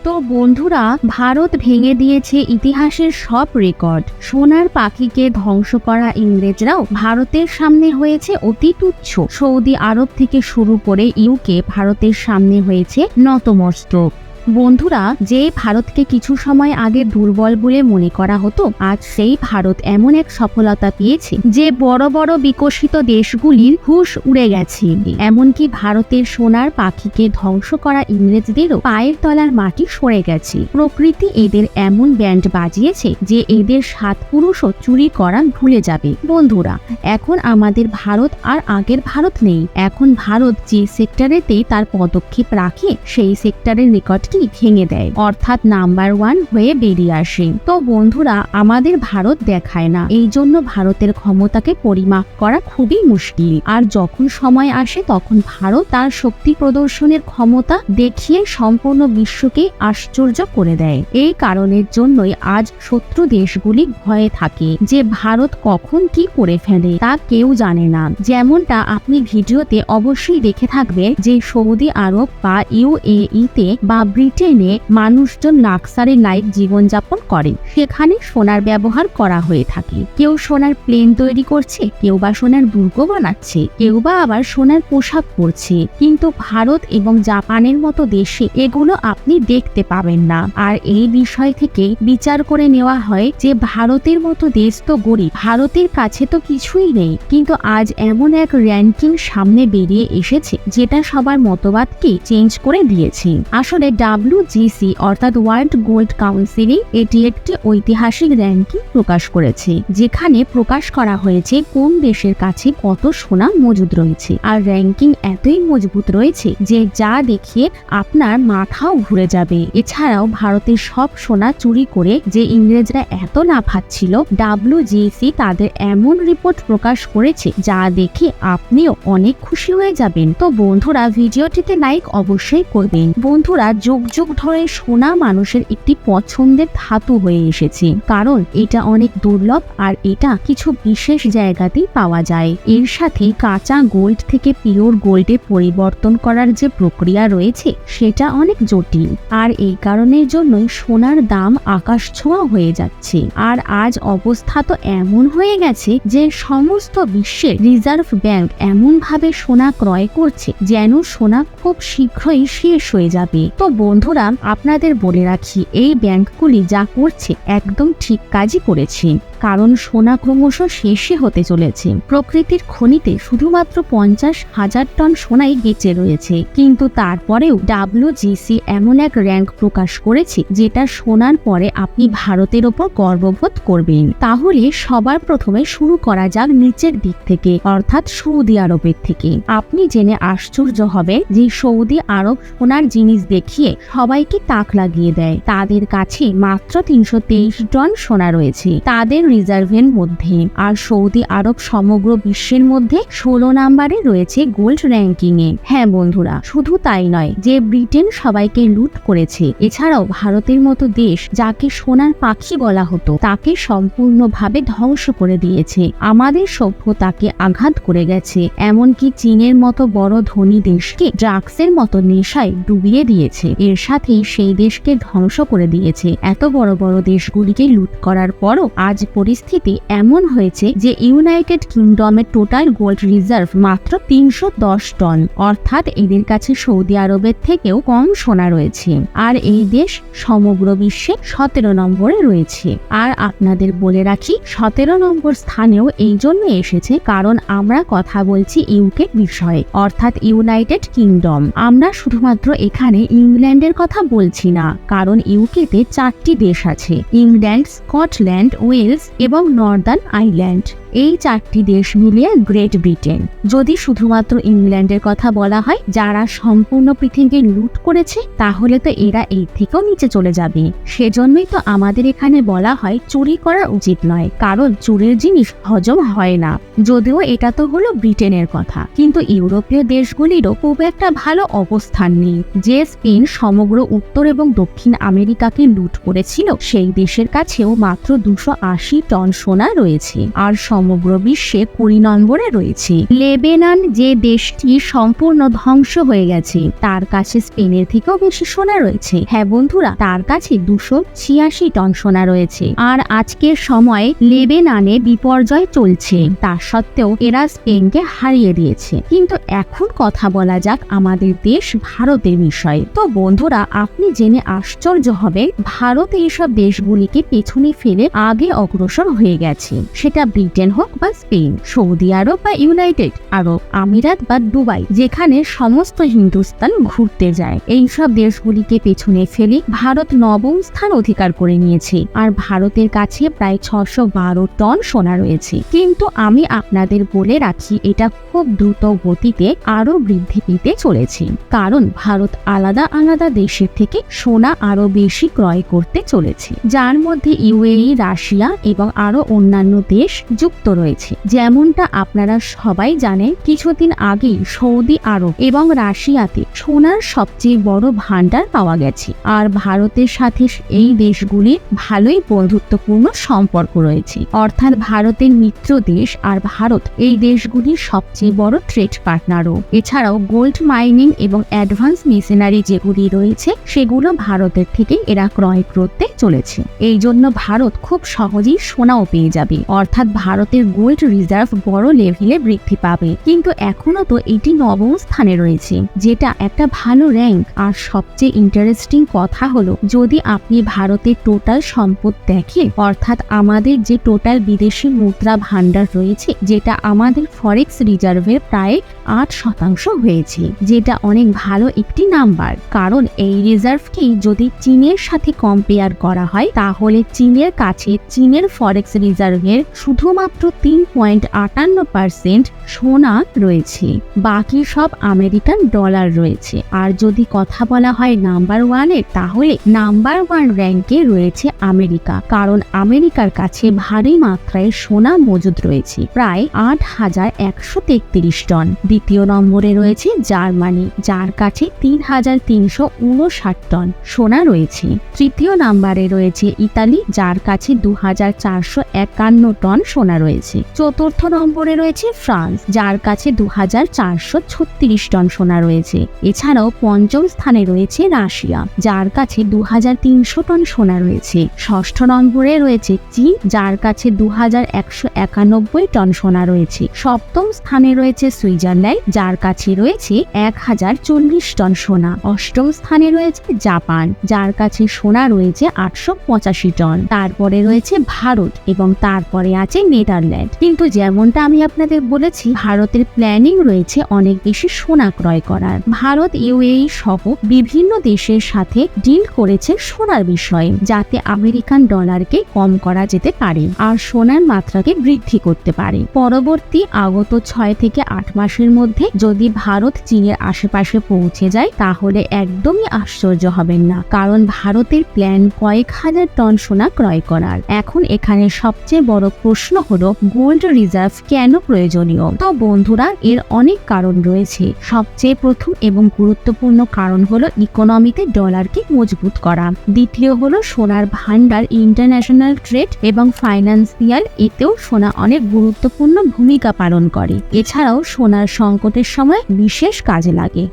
তো বন্ধুরা, ভারত ভেঙে দিয়েছে ইতিহাসের সব রেকর্ড। সোনার পাখিকে ধ্বংস করা ইংরেজরাও ভারতের সামনে হয়েছে অতি তুচ্ছ। সৌদি আরব থেকে শুরু করে ইউকে ভারতের সামনে হয়েছে নতমস্তক। বন্ধুরা, যে ভারতকে কিছু সময় আগে দুর্বল বলে মনে করা হতো, আজ সেই ভারত এমন এক সফলতা পেয়েছে যে বড় বড় বিকশিত দেশগুলির হুঁশ উড়ে গেছে। এমনকি ভারতের সোনার পাখিকে ধ্বংস করা ইংরেজদেরও পায়ের তলার মাটি সরে গেছে। প্রকৃতি এদের এমন ব্যান্ড বাজিয়েছে যে এদের সাত পুরুষও চুরি করা ভুলে যাবে। বন্ধুরা, এখন আমাদের ভারত আর আগের ভারত নেই। এখন ভারত যে সেক্টরেতেই তার পদক্ষেপ রাখে, সেই সেক্টরের রেকর্ড ভেঙে দেয়, অর্থাৎ নাম্বার 1 হয়ে বেরিয়ে আসে। তো বন্ধুরা, আমাদের ভারত দেখায় না, এই জন্য ভারতের ক্ষমতাকে পরিমাপ করা খুবই মুশকিল। আর যখন সময় আসে তখন ভারত তার শক্তি প্রদর্শনের ক্ষমতা দেখিয়ে সম্পূর্ণ বিশ্বকে আশ্চর্য করে দেয়। এই কারণের জন্যই আজ শত্রু দেশগুলি ভয়ে থাকে যে ভারত কখন কি করে ফেলে তা কেউ জানে না। যেমনটা আপনি ভিডিওতে অবশ্যই দেখে থাকবে যে সৌদি আরব বা UAE তে বা ব্রিটেনে মানুষজন লাক্সারি লাইফ জীবনযাপন করে। সেখানে সোনার ব্যবহার করা হয়ে থাকে। কেউ সোনার প্লেন তৈরি করছে, কেউ বা সোনার দুর্গ বানাচ্ছে, কেউ বা আবার সোনার পোশাক পরছে। কিন্তু ভারত এবং জাপানের মতো দেশে এগুলো আপনি দেখতে পাবেন না। আর এই বিষয় থেকে বিচার করে নেওয়া হয় যে ভারতের মতো দেশ তো গরিব, ভারতের কাছে তো কিছুই নেই। কিন্তু আজ এমন এক র্যাঙ্কিং সামনে বেরিয়ে এসেছে যেটা সবার মতবাদকে চেঞ্জ করে দিয়েছে। আসলে WGC অর্থাৎ ওয়ার্ল্ড গোল্ড কাউন্সিল এটি একটি ঐতিহাসিক র্যাঙ্কিং প্রকাশ করেছে, যেখানে প্রকাশ করা হয়েছে কোন দেশের কাছে কত সোনা মজুদ রয়েছে। আর র্যাঙ্কিং এতই মজবুত রয়েছে যে যা দেখিয়ে আপনার মাথাও ঘুরে যাবে। এছাড়াও ভারতের সব সোনা চুরি করে যে ইংরেজরা এত লাফাচ্ছিল, WGC তাদের এমন রিপোর্ট প্রকাশ করেছে যা দেখে আপনিও অনেক খুশি হয়ে যাবেন। তো বন্ধুরা, ভিডিওটিতে লাইক অবশ্যই করবেন। বন্ধুরা, যুগ যুগ ধরে সোনা মানুষের একটি পছন্দের ধাতু হয়ে এসেছে, কারণ এটা অনেক দুর্লভ আর এটা কিছু বিশেষ জায়গাতেই পাওয়া যায়। এর সাথে কাঁচা গোল্ড থেকে পিওর গোল্ডে পরিবর্তন করার যে প্রক্রিয়া রয়েছে সেটা অনেক জটিল। আর এই কারণের জন্যই সোনার দাম আকাশ ছোঁয়া হয়ে যাচ্ছে। আর আজ অবস্থা তো এমন হয়ে গেছে যে সমস্ত বিশ্বের রিজার্ভ ব্যাংক এমন ভাবে সোনা ক্রয় করছে যেন সোনা খুব শীঘ্রই শেষ হয়ে যাবে। তো বন্ধুরা, আপনাদের বলে রাখি, এই ব্যাংকগুলি যা করছে একদম ঠিক কাজই করেছে, কারণ সোনা ক্রমশ শেষে হতে চলেছে। প্রকৃতির খনিতে শুধুমাত্র 50,000 টন সোনাই বেঁচে রয়েছে, কিন্তু তারপরেও WGC এমন এক র্যাঙ্ক প্রকাশ করেছে যেটা শোনার পরে আপনি ভারতের ওপর গর্ববোধ করবেন। তাহলে সবার প্রথমে শুরু করা যাক নিচের দিক থেকে, অর্থাৎ সৌদি আরবের থেকে। আপনি জেনে আশ্চর্য হবে যে সৌদি আরব সোনার জিনিস দেখিয়ে সবাইকে তাক লাগিয়ে দেয়। তাদের কাছে মাত্র 323 টন সোনা রয়েছে তাদের রিজার্ভের মধ্যে। আর সৌদি আরব সমগ্র বিশ্বের মধ্যে 16 নম্বরে রয়েছে গোল্ড র্যাঙ্কিং এ। হ্যাঁ বন্ধুরা, শুধু তাই নয় যে ব্রিটেন সবাইকে লুট করেছে, এছাড়াও ভারতের মতো দেশ যাকে সোনার পাখি বলা হতো তাকে সম্পূর্ণভাবে ধ্বংস করে দিয়েছে। আমাদের সভ্যতাকে আঘাত করে গেছে। এমনকি চীনের মতো বড় ধনী দেশকে ড্রাগসের মতো নেশায় ডুবিয়ে দিয়েছে। এর সাথেই সেই দেশকে ধ্বংস করে দিয়েছে। এত বড় বড় দেশগুলিকে লুট করার পরও আজ পরিস্থিতি এমন হয়েছে যে ইউনাইটেড কিংডমের টোটাল গোল্ড রিজার্ভ মাত্র 310 টন, অর্থাৎ এদের কাছে সৌদি আরবের থেকেও কম সোনা রয়েছে। আর এই দেশ সমগ্র বিশ্বে 17 নম্বরে রয়েছে। আর আপনাদের বলে রাখি, 17 নম্বর স্থানেও এই জন্য এসেছে কারণ আমরা কথা বলছি ইউকে বিষয়ে, অর্থাৎ ইউনাইটেড কিংডম। আমরা শুধুমাত্র এখানে ইংল্যান্ডের কথা বলছি না, কারণ ইউকেতে 4টি দেশ আছে: ইংল্যান্ড, স্কটল্যান্ড, ওয়েলস এবং নর্দার্ন আইল্যান্ড। এই 4টি দেশ মিলিয়ে গ্রেট ব্রিটেন। যদি শুধুমাত্র ইংল্যান্ডের কথা বলা হয়, যারা সম্পূর্ণ পৃথিবীকে লুট করেছে, তাহলে তো এরা এই থেকেও নিচে চলে যাবে। সেজন্যই তো আমাদের এখানে বলা হয় চুরি করা উচিত নয়, কারণ চুরির জিনিস হজম হয় না। যদিও এটা তো হলো ব্রিটেনের কথা, কিন্তু ইউরোপীয় দেশগুলিরও খুব একটা ভালো অবস্থান নেই। যে স্পেন সমগ্র উত্তর এবং দক্ষিণ আমেরিকাকে লুট করেছিল, সেই দেশের কাছেও মাত্র 280 টন সোনা রয়েছে। আর সমগ্র বিশ্বে 20 নম্বরে রয়েছে। লেবানন যে দেশটি সম্পূর্ণ ধ্বংস হয়ে গেছে, তার কাছে স্পেনের থেকেও বেশি সোনা রয়েছে। হ্যাঁ বন্ধুরা, তার কাছে 286 টন সোনা রয়েছে। আর আজকের সময়ে লেবাননে বিপর্যয় চলছে, তা সত্ত্বেও এরা স্পেনকে হারিয়ে দিয়েছে। কিন্তু এখন কথা বলা যাক আমাদের দেশ ভারতের বিষয়ে। তো বন্ধুরা, আপনি জেনে আশ্চর্য হবে, ভারত এইসব দেশগুলিকে পেছনে ফেলে আগে অগ্রসর হয়ে গেছে। সেটা ব্রিটেন হোক বা স্পেন, সৌদি আরব বা ইউনাইটেড আরব আমিরাত বা দুবাই, যেখানে সমস্ত হিন্দুস্তান ঘুরতে যায়। এইসব দেশগুলিকে পেছনে ফেলে ভারত 9ম স্থান অধিকার করে নিয়েছে। আর ভারতের কাছে প্রায় 612 টন সোনা রয়েছে। কিন্তু আমি আপনাদের বলে রাখি, এটা খুব দ্রুত গতিতে আরো বৃদ্ধি পেতে চলেছে, কারণ ভারত আলাদা আলাদা দেশের থেকে সোনা আরো বেশি ক্রয় করতে চলেছে, যার মধ্যে ইউএই, রাশিয়া এবং আরো অন্যান্য দেশ যুক্ত রয়েছে। যেমনটা আপনারা সবাই জানেন, কিছুদিন আগেই সৌদি আরব এবং রাশিয়াতে সোনার সবচেয়ে বড় ভান্ডার পাওয়া গেছে। আর ভারতের সাথে এই দেশগুলির ভালোই বন্ধুত্বপূর্ণ সম্পর্ক রয়েছে, অর্থাৎ ভারতের মিত্র দেশ। আর ভারত এই দেশগুলির সবচেয়ে বড় ট্রেড পার্টনারও। এছাড়াও গোল্ড মাইনিং এবং অ্যাডভান্স মেশিনারি যেগুলি রয়েছে, সেগুলো ভারতের থেকে এরা ক্রয় করতে চলেছে। এই জন্য ভারত খুব সহজেই সোনাও পেয়ে যাবে, অর্থাৎ ভারতের গোল্ড রিজার্ভ বড় লেভেলে বৃদ্ধি পাবে। কিন্তু এখনো তো এটি 9ম স্থানে রয়েছে, যেটা একটা ভালো র্যাঙ্ক। আর সবচেয়ে ইন্টারেস্টিং কথা হলো, যদি আপনি ভারতের টোটাল সম্পদ দেখেন, অর্থাৎ আমাদের যে টোটাল বিদেশি মুদ্রা ভান্ডার রয়েছে, যেটা আমাদের ফরেক্স রিজার্ভের প্রায় 8% হয়েছে, যেটা অনেক ভালো একটি নাম্বার। কারণ এই রিজার্ভকেই যদি চীনের সাথে কম্পেয়ার করা হয়, তাহলে চীনের কাছে চীনের ফরেক্স রিজার্ভের শুধুমাত্র 3.58% সোনা রয়েছে, বাকি সব আমেরিকান ডলার রয়েছে। আর যদি কথা বলা হয় নাম্বার 1-এর, তাহলে নাম্বার 1 র্যাঙ্কে রয়েছে আমেরিকা, কারণ আমেরিকার কাছে ভারী মাত্রায় সোনা মজুদ রয়েছে, প্রায় 8,133 টন। দ্বিতীয় নম্বরে রয়েছে জার্মানি, যার কাছে 3,359 টন সোনা রয়েছে। তৃতীয় নম্বরে রয়েছে ইতালি, যার কাছে 2,451 টন সোনা রয়েছে। চতুর্থ নম্বরে রয়েছে ফ্রান্স, যার কাছে 2,436 টন সোনা রয়েছে। এছাড়াও পঞ্চম স্থানে রয়েছে রাশিয়া, যার কাছে 2,300 টন সোনা রয়েছে। ষষ্ঠ নম্বরে রয়েছে চীন, যার কাছে 2,191 টন সোনা রয়েছে। সপ্তম স্থানে রয়েছে সুইজারল্যান্ড, যার কাছে রয়েছে 1,040 টন সোনা। অষ্টম স্থানে রয়েছে জাপান, যার কাছে সোনা রয়েছে 885 টন। তারপরে রয়েছে ভারত এবং তারপরে আছে নেদারল্যান্ড। কিন্তু যেমনটা আমি আপনাদের বলেছি, ভারতের প্ল্যানিং রয়েছে অনেক বেশি সোনা ক্রয় করার। ভারত ইউএই সহ বিভিন্ন দেশের সাথে ডিল করেছে সোনার বিষয়ে, যাতে আমেরিকান ডলারকে কম করা যেতে পারে আর সোনার মাত্রাকে বৃদ্ধি করতে পারে। পরবর্তী আগত 6 থেকে 8 মাসের মধ্যে যদি ভারত চীনের আশেপাশে পৌঁছে যায়, তাহলে একদমই আশ্চর্য হবেন না, কারণ ভারতের প্ল্যান কয়েক হাজার টন সোনা ক্রয় করার। এখন এখানে সবচেয়ে বড় প্রশ্ন হলো, গোল্ড রিজার্ভ কেন প্রয়োজনীয়? তো বন্ধুরা, এর অনেক কারণ রয়েছে। সবচেয়ে প্রথম এবং গুরুত্বপূর্ণ কারণ হলো ইকোনমিতে ডলারকে মজবুত করা। দ্বিতীয় হলো সোনার ভান্ডার, ইন্টারন্যাশনাল ট্রেড এবং ফাইন্যান্সিয়াল, এতেও সোনা অনেক গুরুত্বপূর্ণ ভূমিকা পালন করে। এছাড়াও সোনার সংকটের সময় বিশেষ কাজে লাগে।